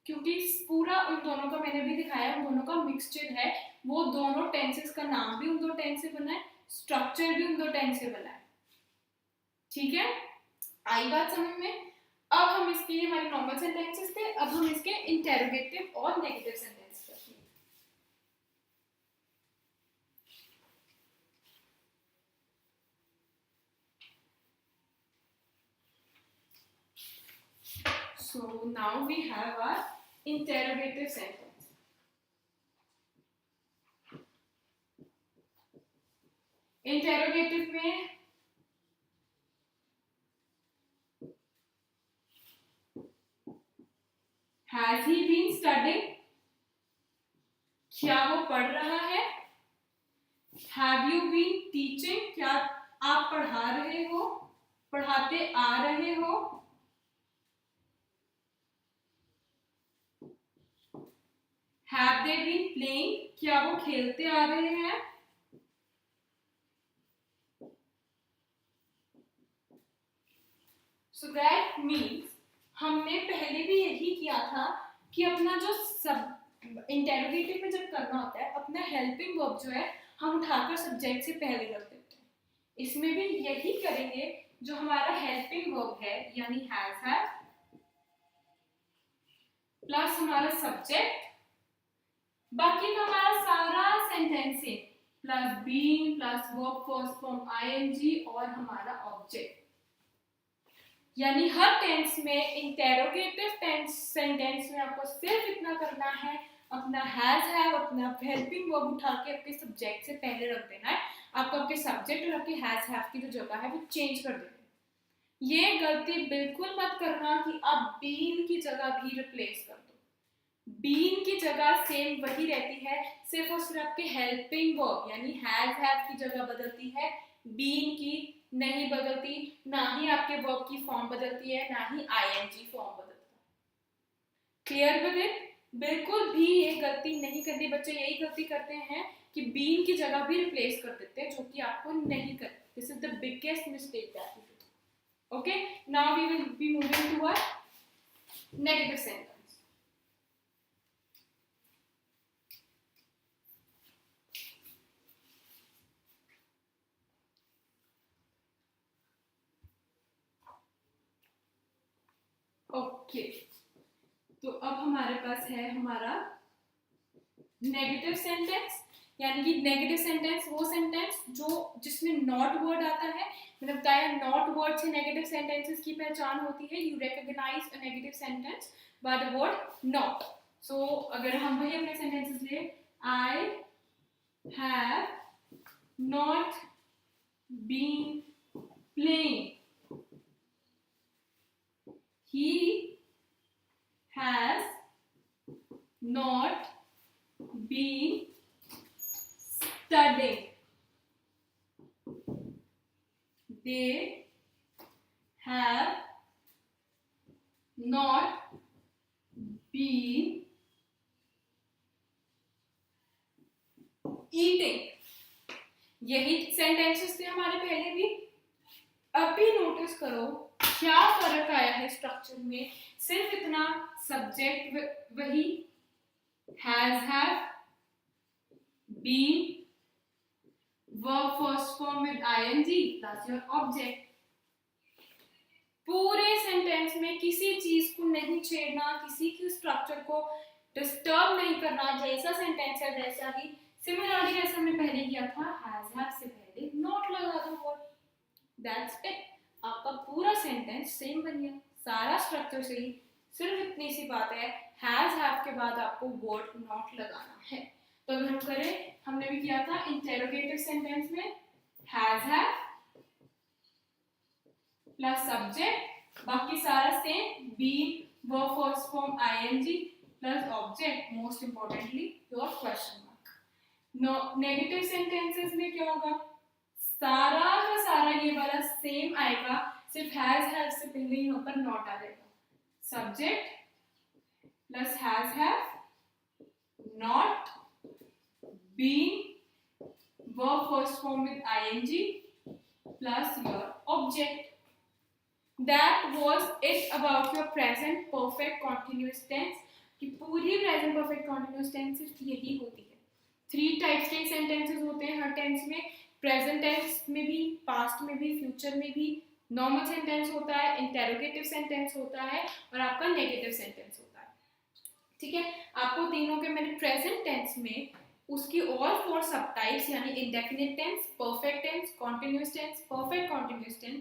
क्योंकि पूरा उन दोनों का मैंने भी दिखाया, उन दोनों का मिक्सचर है। वो दोनों टेंसेस का नाम भी उन दो टेंस से बना है, स्ट्रक्चर भी उन दो टेंस से बना है। ठीक है, आई बात समझ में? अब हम इसके, हमारे नॉर्मल सेंटेंसेस थे, अब हम इसके इंटेरोगेटिव और नेगेटिव सेंटेंस करते हैं। So now we have our interrogative sentence. Interrogative में has he been studying? क्या वो पढ़ रहा है? Have you been teaching? क्या आप पढ़ा रहे हो, पढ़ाते आ रहे हो? Have they been playing? क्या वो खेलते आ रहे हैं? So that means हमने पहले भी यही किया था कि अपना जो सब इंटेरोगेटिव में जब करना होता है, अपना हेल्पिंग वर्ब जो है हम उठाकर सब्जेक्ट से पहले कर देते हैं। इसमें भी यही करेंगे, जो हमारा हेल्पिंग वर्ब है यानी हैज हैव प्लस हमारा सब्जेक्ट, बाकी का हमारा सारा sentencing plus being plus verb first form ING और हमारा ऑब्जेक्ट। यानी हर टेंस में, इंटेरोगेटिव टेंस सेंटेंस में आपको सिर्फ इतना करना है, अपना हैज हैव, अपना हेल्पिंग वर्ब उठा के अपने सब्जेक्ट से पहले रख देना है। आपको आपके सब्जेक्ट और आपके हैज हैव की जो जगह है वो चेंज कर देना है। ये गलती बिल्कुल मत करना कि आप बीन की जगह भी रिप्लेस कर दो। बीन की जगह सेम वही रहती है, सिर्फ और सिर्फ आपके हेल्पिंग वर्ब यानी हैज हैव की जगह बदलती है, बीन की नहीं बदलती। ना ही आपके वर्ब की फॉर्म बदलती है, ना ही आईएनजी फॉर्म बदलता है। Clear with it? बिल्कुल भी ये गलती नहीं करनी। बच्चे यही गलती करते हैं कि बीन की जगह भी रिप्लेस कर देते हैं, जो कि आपको नहीं करना। This is the biggest mistake that you do. Okay, now we will be moving to our negative sentence. Okay, तो अब हमारे पास है हमारा नेगेटिव सेंटेंस। यानी कि नेगेटिव सेंटेंस वो सेंटेंस जो जिसमें नॉट वर्ड आता है। मैंने बताया नॉट वर्ड से नेगेटिव सेंटेंसेस की पहचान होती है। You recognise a negative sentence by the word not. So अगर हम वही अपने सेंटेंसेस ले, I have not been playing, he has not been studying, they have not been eating। यही सेंटेंसेस थे हमारे पहले भी। अब भी नोटिस करो क्या फर्क आया है स्ट्रक्चर में। सिर्फ इतना, सब्जेक्ट वही has have, been, verb first form with ING plus your object. पूरे सेंटेंस में किसी चीज को नहीं छेड़ना, किसी के स्ट्रक्चर को डिस्टर्ब नहीं करना। जैसा सेंटेंस है वैसा ही। सिमिलरली जैसे हमने पहले किया था, हैज हैव से पहले नॉट लगा दो वर्ड, दैट्स इट। आपका पूरा सेंटेंस सेम बन गया, सारा स्ट्रक्चर सही। सिर्फ इतनी सी बात है, हैज हैव के बाद आपको वर्ड नॉट लगाना है। तो अगर हम करें, हमने भी किया था इंटेरोगेटिव सेंटेंस में हैज हैव प्लस सब्जेक्ट, बाकी सारा same, been, verb first form ING plus object, most importantly your question mark. Negative sentences में क्या होगा, सारा का सारा ये वाला सेम आएगा, सिर्फ हैव से पहले यहाँ पर नॉट आ जाएगा। Subject plus have not, being, verb first form with ING plus your object. That was it about your present perfect continuous tense। कि पूरी प्रेजेंट परफेक्ट कॉन्टिन्यूस टेंस सिर्फ यही होती है। 3 टाइप्स के सेंटेंसेस होते हैं हर टेंस में, प्रेजेंट टेंस में भी, पास्ट में भी, फ्यूचर में भी। नॉर्मल सेंटेंस होता है, इंटेरोगेटिव सेंटेंस होता है और आपका नेगेटिव सेंटेंस होता है। ठीक है, आपको तीनों के मैंने प्रेजेंट टेंस में उसकी और 4 सब टाइप्स यानी indefinite tense, perfect tense, continuous tense, perfect continuous tense